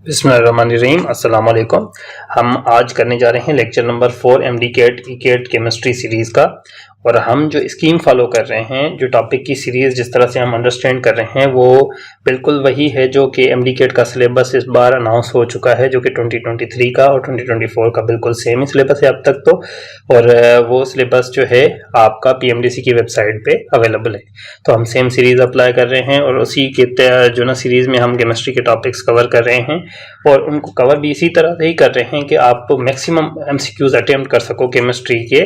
बिस्मिल्लाहिर्रहमानिर्रहीम अस्सलाम वालेकुम। हम आज करने जा रहे हैं lecture number 4 MD CAT E CAT chemistry series का। और हम जो स्कीम फॉलो कर रहे हैं, जो टॉपिक की सीरीज़ जिस तरह से हम अंडरस्टैंड कर रहे हैं, वो बिल्कुल वही है जो कि एमडी कैट का सिलेबस इस बार अनाउंस हो चुका है, जो कि 2023 का और 2024 का बिल्कुल सेम ही सिलेबस है अब तक तो। और वो सिलेबस जो है आपका पीएमडीसी की वेबसाइट पे अवेलेबल है। तो हम सेम सीरीज़ अप्लाई कर रहे हैं और उसी के जो ना सीरीज़ में हम केमिस्ट्री के टॉपिक्स कवर कर रहे हैं और उनको कवर भी इसी तरह से ही कर रहे हैं कि आप मैक्सिमम एमसीक्यूज अटेम्प्ट कर सको केमिस्ट्री के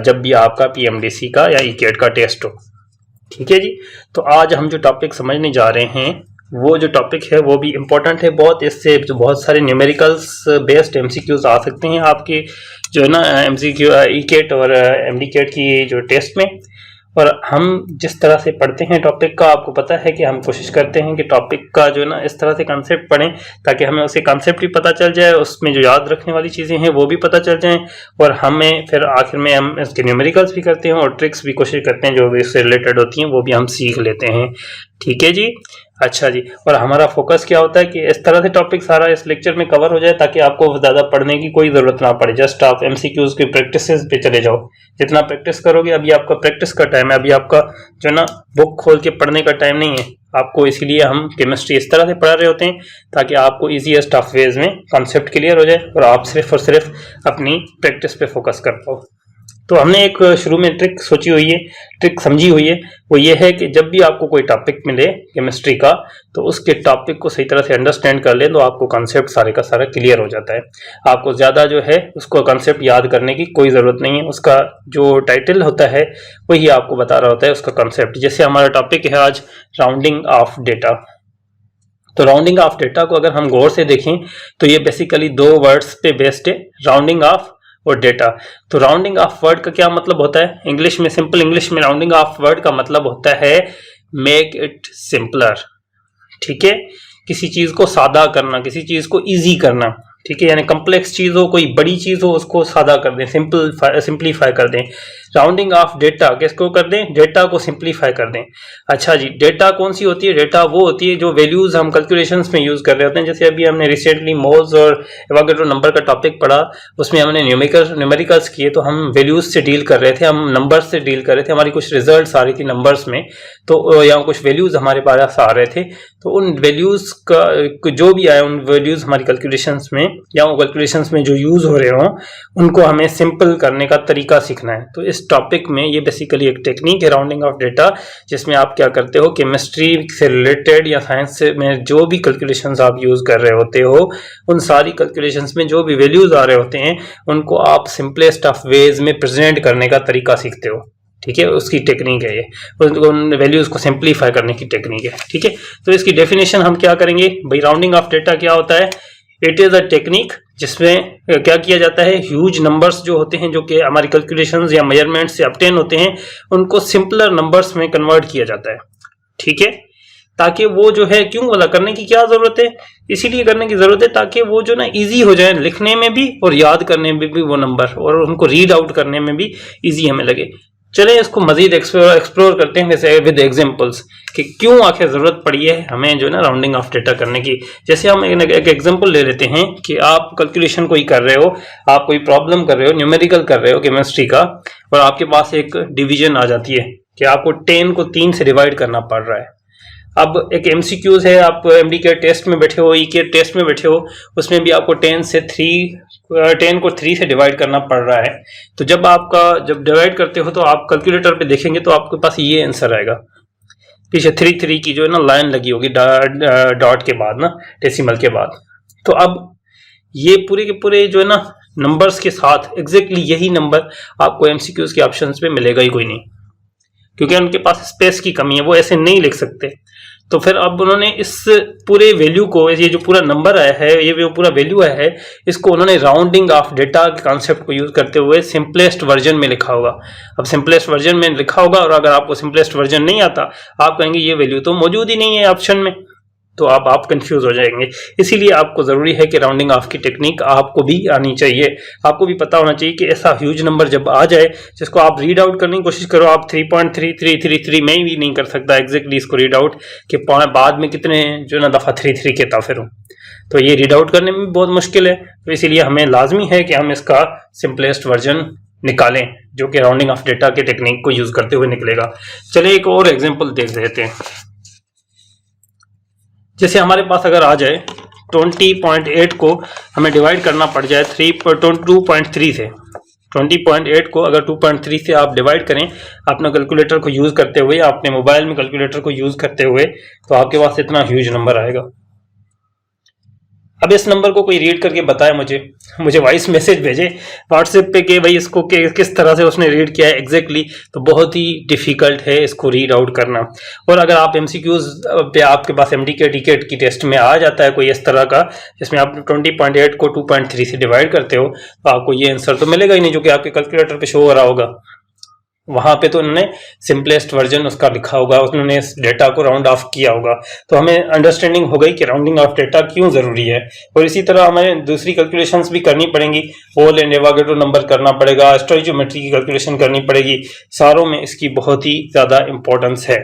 जब भी आपका पीएमडीसी का या ईकेट का टेस्ट हो। ठीक है जी। तो आज हम जो टॉपिक समझने जा रहे हैं, वो जो टॉपिक है वो भी इम्पोर्टेंट है बहुत। इससे जो बहुत सारे न्यूमेरिकल्स बेस्ड एमसीक्यूज आ सकते हैं आपके जो है ना एमसीक्यू ईकेट और एमडीकेट की जो टेस्ट में। और हम जिस तरह से पढ़ते हैं टॉपिक का, आपको पता है कि हम कोशिश करते हैं कि टॉपिक का जो है ना इस तरह से कंसेप्ट पढ़ें ताकि हमें उसे कंसेप्ट भी पता चल जाए, उसमें जो याद रखने वाली चीज़ें हैं वो भी पता चल जाएं, और हमें फिर आखिर में हम इसके न्यूमेरिकल्स भी करते हैं और ट्रिक्स भी कोशिश करते हैं जो भी इससे रिलेटेड होती हैं वो भी हम सीख लेते हैं। ठीक है जी। अच्छा जी। और हमारा फोकस क्या होता है कि इस तरह से टॉपिक सारा इस लेक्चर में कवर हो जाए ताकि आपको ज़्यादा पढ़ने की कोई ज़रूरत ना पड़े, जस्ट आप एमसीक्यूज़ की प्रैक्टिस पे चले जाओ। जितना प्रैक्टिस करोगे, अभी आपका प्रैक्टिस का टाइम है, अभी आपका जो ना बुक खोल के पढ़ने का टाइम नहीं है आपको। इसीलिए हम केमिस्ट्री इस तरह से पढ़ा रहे होते हैं ताकि आपको ईजीएस्ट ऑफ वेज में कॉन्सेप्ट क्लियर हो जाए और आप सिर्फ और सिर्फ अपनी प्रैक्टिस पे फोकस कर पाओ। तो हमने एक शुरू में ट्रिक सोची हुई है, ट्रिक समझी हुई है, वो ये है कि जब भी आपको कोई टॉपिक मिले केमिस्ट्री का, तो उसके टॉपिक को सही तरह से अंडरस्टैंड कर ले तो आपको कॉन्सेप्ट सारे का सारा क्लियर हो जाता है। आपको ज़्यादा जो है उसको कॉन्सेप्ट याद करने की कोई ज़रूरत नहीं है। उसका जो टाइटल होता है वही आपको बता रहा होता है उसका कॉन्सेप्ट। जैसे हमारा टॉपिक है आज राउंडिंग ऑफ डेटा। तो राउंडिंग ऑफ डेटा को अगर हम गौर से देखें तो ये बेसिकली दो वर्ड्स पे बेस्ड है, राउंडिंग ऑफ और डेटा। तो राउंडिंग ऑफ वर्ड का क्या मतलब होता है इंग्लिश में? सिंपल इंग्लिश में राउंडिंग ऑफ वर्ड का मतलब होता है मेक इट सिंपलर। ठीक है, किसी चीज को सादा करना, किसी चीज को इजी करना। ठीक है, यानी कॉम्प्लेक्स चीज हो, कोई बड़ी चीज हो, उसको सादा कर दें, सिंपलीफाई कर दें। राउंडिंग ऑफ डेटा किसको कर दें? डेटा को सिंपलीफाई कर दें। अच्छा जी, डेटा कौन सी होती है? डेटा वो होती है जो वैल्यूज हम कैलकुलेशंस में यूज कर रहे होते हैं। जैसे अभी हमने रिसेंटली मोल्स और एवोगाड्रो नंबर का टॉपिक पढ़ा, उसमें हमने न्यूमेरिकल्स किए, तो हम वैल्यूज से डील कर रहे थे, हम नंबर्स से डील कर रहे थे। हमारी कुछ रिजल्ट्स आ रही थी नंबर्स में, तो या कुछ वैल्यूज हमारे पास आ रहे थे, तो उन वैल्यूज का जो भी आए, उन वैल्यूज हमारी कैलकुलेशंस में या वो कैलकुलेशंस में जो यूज हो रहे हों, उनको हमें सिंपल करने का तरीका सीखना है। तो इस टॉपिक में ये बेसिकली एक टेक्निक है राउंडिंग ऑफ डेटा, जिसमें आप क्या करते हो, केमिस्ट्री से रिलेटेड या साइंस में जो भी कैलकुलेशंस आप यूज कर रहे होते हो, उन सारी कैलकुलेशंस में जो भी वैल्यूज आ रहे होते हैं, उनको आप सिंपलेस्ट ऑफ वेज में प्रेजेंट करने का तरीका सीखते हो। ठीक है, उसकी टेक्निक है ये, उन वैल्यूज को सिंपलीफाई करने की टेक्निक है। ठीक है, तो इसकी डेफिनेशन हम क्या करेंगे भाई? राउंडिंग ऑफ डेटा क्या होता है? इट इज अ टेक्निक जिसमें क्या किया जाता है, ह्यूज नंबर्स जो होते हैं, जो कि हमारी कैलकुलेशंस या मेजरमेंट से ऑब्टेन होते हैं, उनको सिंपलर नंबर्स में कन्वर्ट किया जाता है। ठीक है, ताकि वो जो है, क्यों वाला करने की क्या जरूरत है? इसीलिए करने की जरूरत है ताकि वो जो ना इजी हो जाए लिखने में भी और याद करने में भी वो नंबर, और उनको रीड आउट करने में भी इजी हमें लगे। चलें इसको मजीद एक्सप्लोर करते हैं वैसे विद एग्जांपल्स कि क्यों आखिर जरूरत पड़ी है हमें जो ना राउंडिंग ऑफ डेटा करने की। जैसे हम एक एग्जांपल ले लेते हैं कि आप कैलकुलेशन कोई कर रहे हो, आप कोई प्रॉब्लम कर रहे हो, न्यूमेरिकल कर रहे हो केमिस्ट्री का, और आपके पास एक डिवीजन आ जाती है कि आपको 10 को 3 से डिवाइड करना पड़ रहा है। अब एक एमसीक्यूज है, आप एमडी के टेस्ट में बैठे हो, ई के टेस्ट में बैठे हो, उसमें भी आपको 10 को 3 से डिवाइड करना पड़ रहा है। तो जब डिवाइड करते हो तो आप कैलकुलेटर पे देखेंगे तो आपके पास ये आंसर आएगा, पीछे 3 की जो है ना लाइन लगी होगी डॉट के बाद ना, डेसिमल के बाद। तो अब ये पूरे के पूरे जो है ना नंबर्स के साथ एग्जैक्टली यही नंबर आपको एमसीक्यूज के ऑप्शंस पे मिलेगा ही कोई नहीं, क्योंकि उनके पास स्पेस की कमी है, वो ऐसे नहीं लिख सकते। तो फिर अब उन्होंने इस पूरे वैल्यू को, ये जो पूरा नंबर आया है, ये जो पूरा वैल्यू आया है, इसको उन्होंने राउंडिंग ऑफ डेटा के कॉन्सेप्ट को यूज करते हुए सिंपलेस्ट वर्जन में लिखा होगा। अब सिंपलेस्ट वर्जन में लिखा होगा, और अगर आपको सिंपलेस्ट वर्जन नहीं आता, आप कहेंगे ये वैल्यू तो मौजूद ही नहीं है ऑप्शन में, तो आप कंफ्यूज हो जाएंगे। इसीलिए आपको ज़रूरी है कि राउंडिंग ऑफ की टेक्निक आपको भी आनी चाहिए। आपको भी पता होना चाहिए कि ऐसा ह्यूज नंबर जब आ जाए जिसको आप रीड आउट करने की कोशिश करो, आप 3.3333 में भी नहीं कर सकता एग्जैक्टली इसको रीड आउट कि बाद में कितने जो ना दफ़ा 33 कहता फिर, तो ये रीड आउट करने में भी बहुत मुश्किल है। तो इसीलिए हमें लाजमी है कि हम इसका सिंपलेस्ट वर्जन निकालें जो कि राउंडिंग ऑफ डेटा के टेक्निक को यूज करते हुए निकलेगा। चलिए एक और एग्जांपल देख लेते हैं। जैसे हमारे पास अगर आ जाए 20.8 को हमें डिवाइड करना पड़ जाए 2.3 से, 20.8 को अगर 2.3 से आप डिवाइड करें अपना कैलकुलेटर को यूज करते हुए, अपने मोबाइल में कैलकुलेटर को यूज करते हुए, तो आपके पास इतना ह्यूज नंबर आएगा। अब इस नंबर को कोई रीड करके बताए, मुझे वॉइस मैसेज भेजे व्हाट्सएप पे कि भाई इसको किस तरह से उसने रीड किया है एग्जैक्टली। तो बहुत ही डिफिकल्ट है इसको रीड आउट करना। और अगर आप एमसीक्यूज पे आपके पास एमडीकेट की टेस्ट में आ जाता है कोई इस तरह का जिसमें आप 20.8 को 2.3 से डिवाइड करते हो, तो आपको ये आंसर तो मिलेगा ही नहीं जो कि आपके कैलकुलेटर पे शो हो रहा होगा। वहां पे तो उन्होंने सिंपलेस्ट वर्जन उसका लिखा होगा, उन्होंने इस डेटा को राउंड ऑफ किया होगा। तो हमें अंडरस्टैंडिंग हो गई कि राउंडिंग ऑफ डेटा क्यों जरूरी है। और इसी तरह हमें दूसरी कैलकुलेशंस भी करनी पड़ेंगी, होल एंड एवोगाड्रो नंबर करना पड़ेगा, स्टोइचियोमेट्री की कैलकुलेशन करनी पड़ेगी। सारों में इसकी बहुत ही ज्यादा इंपॉर्टेंस है।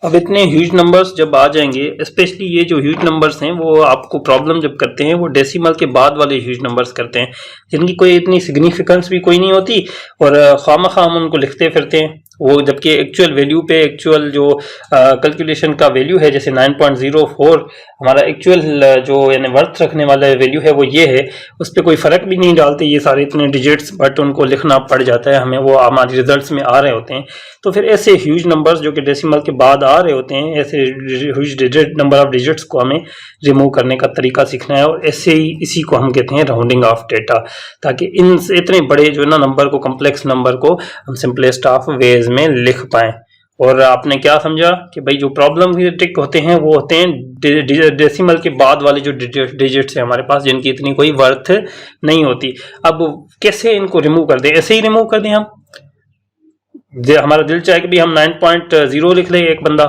अब इतने ह्यूज नंबर्स जब आ जाएंगे, स्पेशली ये जो ह्यूज नंबर्स हैं वो आपको प्रॉब्लम जब करते हैं वो डेसिमल के बाद वाले ह्यूज नंबर्स करते हैं जिनकी कोई इतनी सिग्निफिकेंस भी कोई नहीं होती और खामखा हम उनको लिखते फिरते हैं वो, जबकि एक्चुअल वैल्यू पे एक्चुअल जो कैलकुलेशन का वैल्यू है जैसे 9.04 हमारा एक्चुअल जो यानी वर्थ रखने वाला वैल्यू है वो ये है, उस पर कोई फ़र्क भी नहीं डालते ये सारे इतने डिजिट्स, बट उनको लिखना पड़ जाता है हमें, वो हमारे रिजल्ट्स में आ रहे होते हैं। तो फिर ऐसे ह्यूज नंबर्स जो कि डेसिमल के बाद आ रहे होते हैं, ऐसे ह्यूज नंबर ऑफ डिजिट्स को हमें रिमूव करने का तरीका सीखना है। और ऐसे ही इसी को हम कहते हैं राउंडिंग ऑफ डेटा, ताकि इन इतने बड़े जो ना नंबर को, कम्प्लेक्स नंबर को हम सिंपलेस्ट ऑफ वेज में लिख पाएं। और आपने क्या समझा कि भाई जो प्रॉब्लमेटिक होते हैं वो होते हैं डेसिमल के बाद वाले जो डिजिट्स है हमारे पास जिनकी इतनी कोई वर्थ नहीं होती। अब कैसे इनको रिमूव कर दें? ऐसे ही रिमूव कर दें हम, हमारा दिल चाहे कि भी हम 9.0 लिख ले, एक बंदा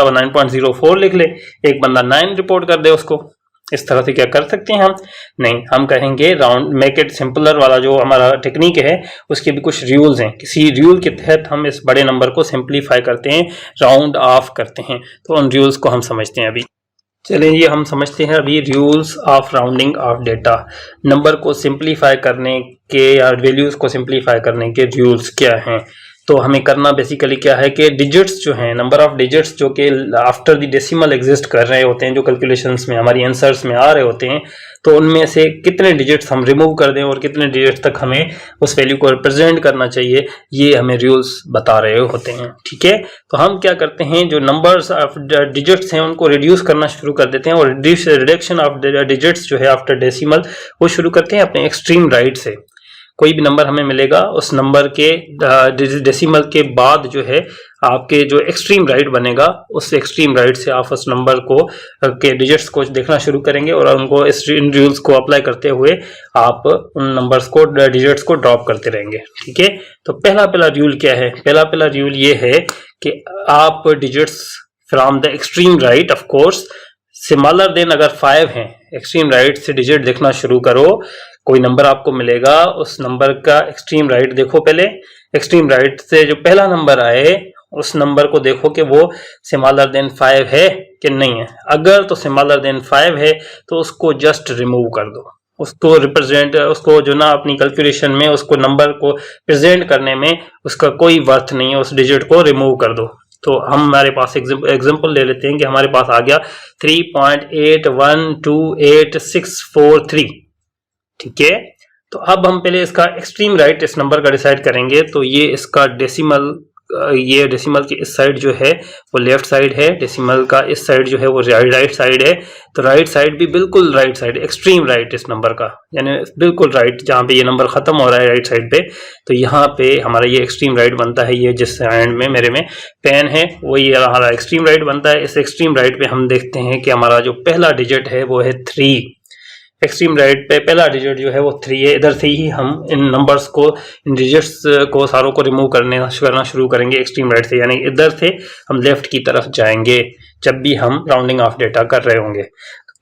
9.04 लिख ले, एक बंदा 9 रिपोर्ट कर दे उसको। इस तरह से क्या कर सकते हैं हम? नहीं, हम कहेंगे राउंड मेक इट सिंपलर वाला जो हमारा टेक्निक है उसके भी कुछ रूल्स हैं। किसी रूल के तहत हम इस बड़े नंबर को सिंप्लीफाई करते हैं, राउंड ऑफ करते हैं। तो उन रूल्स को हम समझते हैं अभी। चलिए ये हम समझते हैं अभी rules of rounding off data. Number को सिंप्लीफाई करने के या वैल्यूज को सिंप्लीफाई करने के रूल्स क्या हैं। तो हमें करना बेसिकली क्या है कि डिजिट्स जो हैं, नंबर ऑफ डिजिट्स जो कि आफ्टर द डेसिमल एग्जिस्ट कर रहे होते हैं, जो कैलकुलेशंस में हमारी आंसर्स में आ रहे होते हैं, तो उनमें से कितने डिजिट्स हम रिमूव कर दें और कितने डिजिट्स तक हमें उस वैल्यू को रिप्रेजेंट करना चाहिए, ये हमें रूल्स बता रहे होते हैं। ठीक है, तो हम क्या करते हैं, जो नंबर्स ऑफ डिजिट्स हैं उनको रिड्यूस करना शुरू कर देते हैं और रिडक्शन ऑफ डिजिट्स जो है आफ्टर डेसिमल वो शुरू करते हैं अपने एक्सट्रीम राइट से। कोई भी नंबर हमें मिलेगा उस नंबर के डेसिमल के बाद जो है आपके जो एक्सट्रीम राइट बनेगा, उस एक्सट्रीम राइट से आप उस नंबर को के डिजिट्स को देखना शुरू करेंगे और उनको इन रूल्स को अप्लाई करते हुए आप उन नंबर्स को, डिजिट्स को ड्रॉप करते रहेंगे। ठीक है, तो पहला रूल क्या है? पहला रूल ये है कि आप digits from the extreme right of course similar then, अगर 5 हैं, एक्सट्रीम राइट से डिजिट देखना शुरू करो। कोई नंबर आपको मिलेगा, उस नंबर का एक्सट्रीम राइट देखो, पहले एक्सट्रीम राइट से जो पहला नंबर आए उस नंबर को देखो कि वो सिमिलर देन 5 है कि नहीं है। अगर तो सिमिलर देन 5 है तो उसको जस्ट रिमूव कर दो, उसको रिप्रेजेंट, उसको जो ना अपनी कैलकुलेशन में उसको नंबर को प्रेजेंट करने में उसका कोई वर्थ नहीं है, उस डिजिट को रिमूव कर दो। तो हमारे पास एग्जांपल ले लेते हैं कि हमारे पास आ गया 3.812863। ठीक है, तो अब हम पहले इसका एक्सट्रीम राइट इस नंबर का डिसाइड करेंगे। तो ये इसका डेसिमल, ये डेसिमल की इस साइड जो है वो लेफ्ट साइड है, डेसिमल का इस साइड जो है वो राइट साइड है। तो राइट साइड भी बिल्कुल राइट साइड, एक्सट्रीम राइट इस नंबर का, यानी बिल्कुल राइट जहाँ पे ये नंबर खत्म हो रहा है राइट साइड पे, तो यहाँ पे हमारा ये एक्सट्रीम राइट बनता है। ये जिस हैंड में मेरे में पेन है वो ये हमारा एक्सट्रीम राइट बनता है। इस एक्सट्रीम राइट पे हम देखते हैं कि हमारा जो पहला डिजिट है वो है 3। एक्सट्रीम राइट पे पहला डिजिट जो है वो 3 है। इधर से ही हम इन नंबर्स को, इन डिजिट्स को सारों को रिमूव करना शुरू करेंगे एक्सट्रीम राइट से, यानी इधर से हम लेफ्ट की तरफ जाएंगे। जब भी हम राउंडिंग ऑफ डेटा कर रहे होंगे।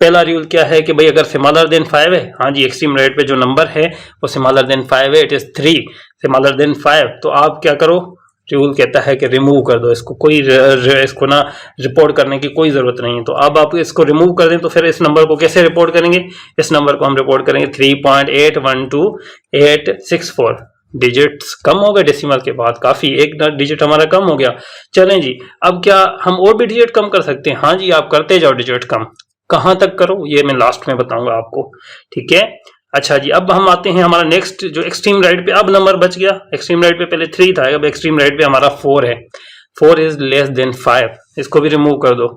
पहला रूल क्या है कि भाई अगर स्मॉलर देन 5 है, हाँ जी एक्सट्रीम राइट पे जो नंबर है वो स्मॉलर देन 5 है, इट इज 3 स्मॉलर देन 5, तो आप क्या करो, रूल कहता है कि रिमूव कर दो इसको, कोई इसको ना रिपोर्ट करने की कोई जरूरत नहीं है। तो अब आप इसको रिमूव कर दें तो फिर इस नंबर को कैसे रिपोर्ट करेंगे, इस नंबर को हम रिपोर्ट करेंगे 3.812864। डिजिट्स कम हो गए डेसिमल के बाद, काफी एक डिजिट हमारा कम हो गया। चलें जी, अब क्या हम और भी डिजिट कम कर सकते हैं? हाँ जी, आप करते जाओ डिजिट कम, कहां तक करो ये मैं लास्ट में बताऊंगा आपको, ठीक है। अच्छा जी, अब हम आते हैं हमारा नेक्स्ट जो एक्सट्रीम राइट पे अब नंबर बच गया। एक्सट्रीम राइट पे पहले 3 था, अब एक्सट्रीम राइट पे हमारा 4 है। 4 इज लेस देन 5, इसको भी रिमूव कर दो।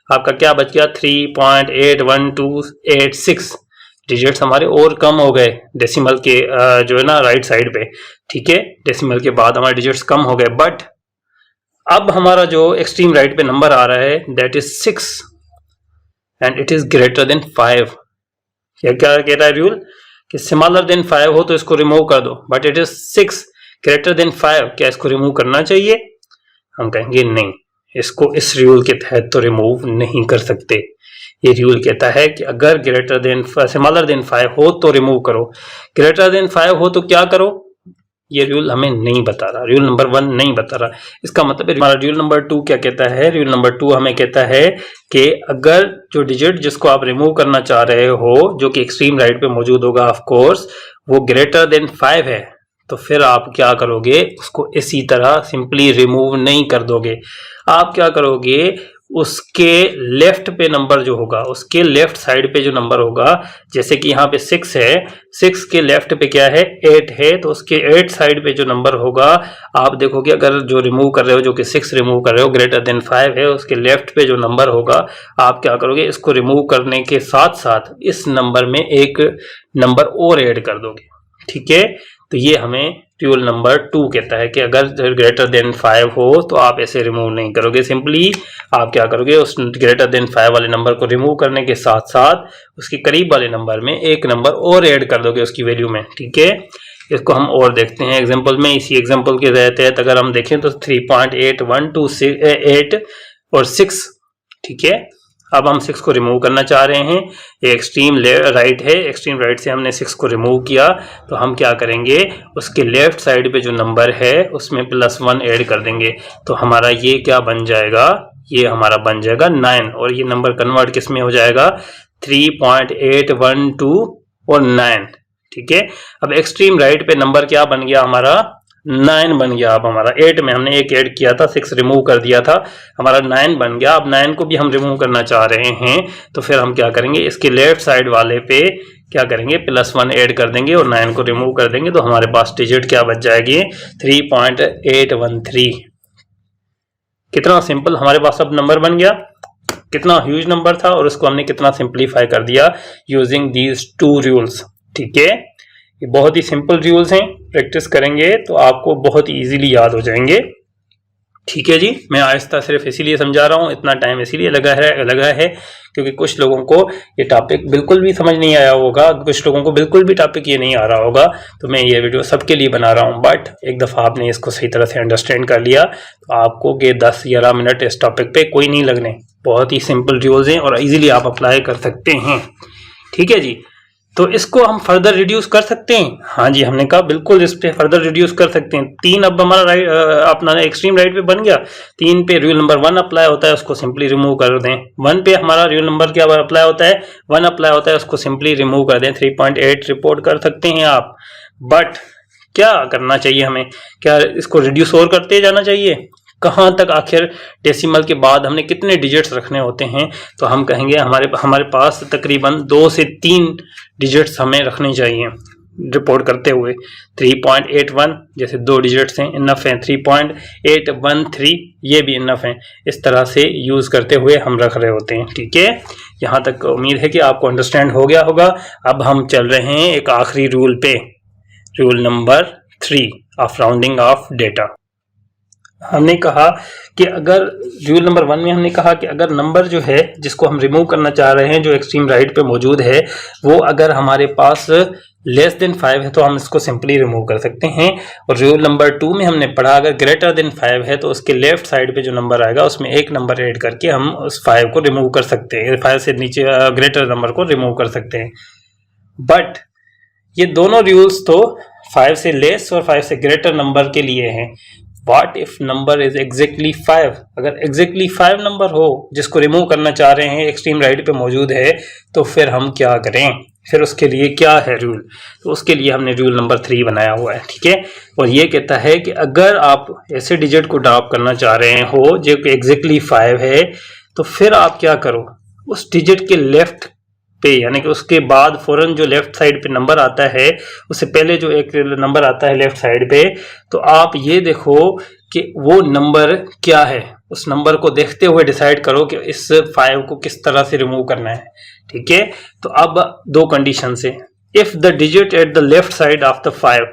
आपका क्या बच गया 3.812886 डिजिट्स हमारे और कम हो गए डेसिमल के जो है ना राइट साइड पे, ठीक है। डेसिमल के बाद हमारे डिजिट्स कम हो गए, बट अब हमारा जो एक्सट्रीम राइट पे नंबर आ रहा है that is 6 and it is greater than 5। क्या क्या कह रहा है रूल कि स्मॉलर देन 5 हो तो इसको रिमूव कर दो, but it is 6 greater than 5, क्या इसको रिमूव करना चाहिए? हम कहेंगे नहीं, इसको इस रूल के तहत तो रिमूव नहीं कर सकते। ये रूल कहता है कि अगर ग्रेटर देन स्मॉलर देन 5 हो तो रिमूव करो, ग्रेटर देन 5 हो तो क्या करो, ये रूल हमें नहीं बता रहा, रूल नंबर 1 नहीं बता रहा। इसका मतलब हमारा रूल नंबर 2 क्या कहता है? रूल नंबर 2 हमें कहता है कि अगर जो डिजिट जिसको आप रिमूव करना चाह रहे हो जो कि एक्सट्रीम राइट पे मौजूद होगा ऑफ कोर्स, वो ग्रेटर देन 5 है, तो फिर आप क्या करोगे, उसको इसी तरह सिंपली रिमूव नहीं कर दोगे। आप क्या करोगे, उसके लेफ्ट पे नंबर जो होगा, उसके लेफ्ट साइड पे जो नंबर होगा, जैसे कि यहाँ पे 6 है, 6 के लेफ्ट पे क्या है 8 है, तो उसके 8 साइड पे जो नंबर होगा आप देखोगे, अगर जो रिमूव कर रहे हो जो कि 6 रिमूव कर रहे हो ग्रेटर देन 5 है, उसके लेफ्ट पे जो नंबर होगा आप क्या करोगे, इसको रिमूव करने के साथ साथ इस नंबर में एक नंबर और ऐड कर दोगे, ठीक है। तो ये हमें रूल नंबर 2 कहता है कि अगर ग्रेटर देन 5 हो तो आप ऐसे रिमूव नहीं करोगे, सिंपली आप क्या करोगे, उस ग्रेटर देन 5 वाले नंबर को रिमूव करने के साथ साथ उसके करीब वाले नंबर में एक नंबर और ऐड कर दोगे उसकी वैल्यू में, ठीक है। इसको हम और देखते हैं एग्जांपल में। इसी एग्जांपल के तहत अगर हम देखें तो 3.8128 और 6, ठीक है। अब हम 6 को रिमूव करना चाह रहे हैं, ये एक्सट्रीम राइट है, एक्सट्रीम राइट से हमने 6 को रिमूव किया, तो हम क्या करेंगे, उसके लेफ्ट साइड पे जो नंबर है उसमें +1 ऐड कर देंगे, तो हमारा ये क्या बन जाएगा, ये हमारा बन जाएगा 9, और ये नंबर कन्वर्ट किस में हो जाएगा 3.812 और 9, ठीक है। अब एक्सट्रीम राइट पे नंबर क्या बन गया हमारा 9 बन गया। अब हमारा 8 में हमने एक ऐड किया था, 6 रिमूव कर दिया था, हमारा 9 बन गया। अब 9 को भी हम रिमूव करना चाह रहे हैं, तो फिर हम क्या करेंगे, इसके लेफ्ट साइड वाले पे क्या करेंगे +1 ऐड कर देंगे और 9 को रिमूव कर देंगे, तो हमारे पास डिजिट क्या बच जाएगी 3.813। कितना सिंपल हमारे पास अब नंबर बन गया, कितना ह्यूज नंबर था और उसको हमने कितना सिंप्लीफाई कर दिया यूजिंग दीज 2 रूल्स, ठीक है। ये बहुत ही सिंपल रूल्स हैं, प्रैक्टिस करेंगे तो आपको बहुत ही इजीली याद हो जाएंगे, ठीक है जी। मैं आहिस्ता सिर्फ इसीलिए समझा रहा हूँ, इतना टाइम इसीलिए लगा है क्योंकि कुछ लोगों को ये टॉपिक बिल्कुल भी समझ नहीं आया होगा, कुछ लोगों को बिल्कुल भी टॉपिक ये नहीं आ रहा होगा, तो मैं ये वीडियो सबके लिए बना रहा हूँ। बट एक दफ़ा आपने इसको सही तरह से अंडरस्टैंड कर लिया तो आपको ये 10-11 मिनट इस टॉपिक पे कोई नहीं लगने, बहुत ही सिंपल रूल्स हैं और इजीली आप अप्लाई कर सकते हैं, ठीक है जी। तो इसको हम फर्दर रिड्यूस कर सकते हैं, हाँ जी, हमने कहा बिल्कुल इस पे फर्दर रिड्यूस कर सकते हैं। 3 अब हमारा राइट अपना एक्सट्रीम राइट पे बन गया, 3 पे रूल नंबर 1 अप्लाई होता है, उसको सिंपली रिमूव कर दें। 1 पे हमारा रूल नंबर क्या अप्लाई होता है 1 अप्लाई होता है, उसको सिंपली रिमूव कर दें, 3.8 रिपोर्ट कर सकते हैं आप। बट क्या करना चाहिए हमें, क्या इसको रिड्यूस और करते जाना चाहिए, कहाँ तक, आखिर डेसिमल के बाद हमने कितने डिजिट्स रखने होते हैं, तो हम कहेंगे हमारे पास तकरीबन 2 से 3 डिजिट्स हमें रखने चाहिए रिपोर्ट करते हुए। 3.81 जैसे 2 डिजिट्स हैं इनफ हैं, 3.813 ये भी इनफ हैं, इस तरह से यूज़ करते हुए हम रख रहे होते हैं, ठीक है। यहाँ तक उम्मीद है कि आपको अंडरस्टैंड हो गया होगा। अब हम चल रहे हैं एक आखिरी रूल पे, rule number 3 of rounding off data. हमने कहा कि अगर रूल नंबर 1 में हमने कहा कि अगर नंबर जो है जिसको हम रिमूव करना चाह रहे हैं जो एक्सट्रीम राइट पे मौजूद है, वो अगर हमारे पास लेस देन 5 है तो हम इसको सिंपली रिमूव कर सकते हैं। और रूल नंबर 2 में हमने पढ़ा अगर ग्रेटर देन 5 है तो उसके लेफ्ट साइड पे जो नंबर आएगा उसमें एक नंबर ऐड करके हम उस 5 को रिमूव कर सकते हैं, 5 से नीचे ग्रेटर नंबर को रिमूव कर सकते हैं। बट ये दोनों रूल्स तो 5 से लेस और 5 से ग्रेटर नंबर के लिए हैं। What if number is exactly 5? अगर एग्जैक्टली 5 नंबर हो जिसको रिमूव करना चाह रहे हैं, एक्सट्रीम राइट पे मौजूद है, तो फिर हम क्या करें? फिर उसके लिए क्या है रूल? तो उसके लिए हमने रूल नंबर 3 बनाया हुआ है, ठीक है। और ये कहता है कि अगर आप ऐसे डिजिट को ड्रॉप करना चाह रहे हो जो कि एग्जैक्टली 5 है, तो फिर आप क्या करो, उस डिजिट के लेफ्ट पे यानी कि उसके बाद फौरन जो लेफ्ट साइड पे नंबर आता है, उससे पहले जो एक नंबर आता है लेफ्ट साइड पे, तो आप ये देखो कि वो नंबर क्या है। उस नंबर को देखते हुए डिसाइड करो कि इस 5 को किस तरह से रिमूव करना है, ठीक है। तो अब दो कंडीशन है। If the digit at the left side of the 5,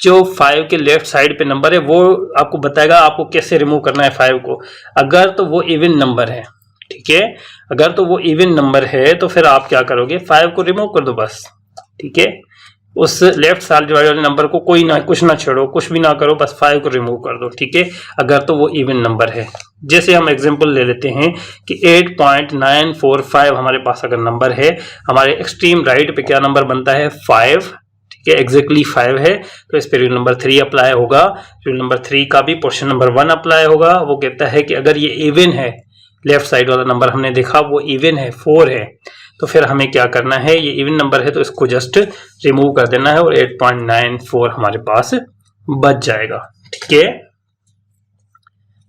जो 5 के लेफ्ट साइड पे नंबर है वो आपको बताएगा आपको कैसे रिमूव करना है 5 को। अगर तो वो इवन नंबर है, ठीक है, अगर तो वो इवन नंबर है तो फिर आप क्या करोगे, 5 को रिमूव कर दो बस, ठीक है। उस लेफ्ट साइड वाले नंबर को कोई ना कुछ ना छेड़ो, कुछ भी ना करो, बस 5 को रिमूव कर दो, ठीक है। अगर तो वो इवन नंबर है, जैसे हम एग्जांपल ले लेते हैं कि 8.945 हमारे पास अगर नंबर है, हमारे एक्सट्रीम राइट पे क्या नंबर बनता है, 5, ठीक है, एग्जैक्टली 5 है, तो इस पे रूल नंबर 3 अप्लाई होगा। रूल नंबर 3 का भी पोर्शन नंबर 1 अप्लाई होगा। वो कहता है कि अगर ये इवन है, लेफ्ट साइड वाला नंबर हमने देखा वो इवन है, 4 है, तो फिर हमें क्या करना है, ये इवन नंबर है तो इसको जस्ट रिमूव कर देना है और 8.94 हमारे पास बच जाएगा, ठीक है।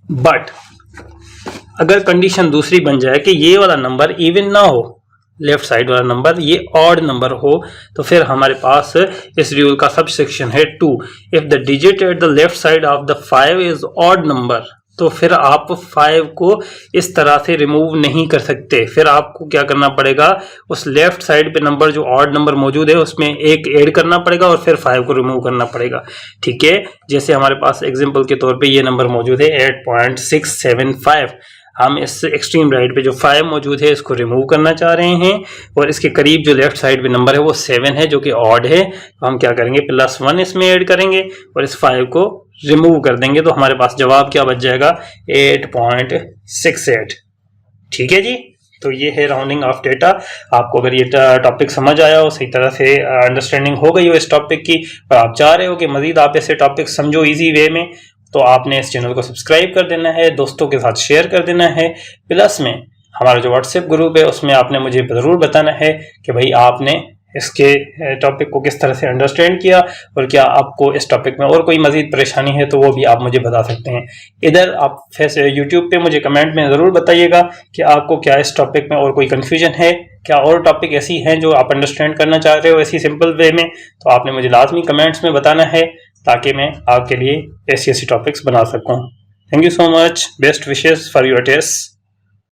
बट अगर कंडीशन दूसरी बन जाए कि ये वाला नंबर इवन ना हो, लेफ्ट साइड वाला नंबर ये ऑड नंबर हो, तो फिर हमारे पास इस रूल का सब सेक्शन है 2। If the digit at the left side of the 5 is odd number, तो फिर आप 5 को इस तरह से रिमूव नहीं कर सकते। फिर आपको क्या करना पड़ेगा, उस लेफ्ट साइड पे नंबर जो ऑड नंबर मौजूद है उसमें एक ऐड करना पड़ेगा और फिर 5 को रिमूव करना पड़ेगा, ठीक है। जैसे हमारे पास एग्जांपल के तौर पे ये नंबर मौजूद है 8.675, हम इस एक्सट्रीम राइट पे जो 5 मौजूद है इसको रिमूव करना चाह रहे हैं और इसके करीब जो लेफ्ट साइड पे नंबर है वो 7 है जो कि ऑड है, तो हम क्या करेंगे, +1 इसमें ऐड करेंगे और इस 5 को रिमूव कर देंगे, तो हमारे पास जवाब क्या बच जाएगा, 8.68, ठीक है जी। तो ये है राउंडिंग ऑफ डेटा। आपको अगर ये टॉपिक समझ आया हो, सही तरह से अंडरस्टैंडिंग हो गई हो इस टॉपिक की, और आप चाह रहे हो कि मजीद आप ऐसे टॉपिक समझो इजी वे में, तो आपने इस चैनल को सब्सक्राइब कर देना है, दोस्तों के साथ शेयर कर देना है। प्लस में हमारा जो व्हाट्सएप ग्रुप है उसमें आपने मुझे ज़रूर बताना है कि भाई आपने इसके टॉपिक को किस तरह से अंडरस्टैंड किया और क्या आपको इस टॉपिक में और कोई मजीद परेशानी है तो वो भी आप मुझे बता सकते हैं। इधर आप यूट्यूब पे मुझे कमेंट में ज़रूर बताइएगा कि आपको क्या इस टॉपिक में और कोई कन्फ्यूजन है, क्या और टॉपिक ऐसी हैं जो आप अंडरस्टैंड करना चाह रहे हो ऐसी सिंपल वे में, तो आपने मुझे लाजमी कमेंट्स में बताना है ताकि मैं आपके लिए ऐसी टॉपिक्स बना सकूँ। Thank you so much, best wishes for your test.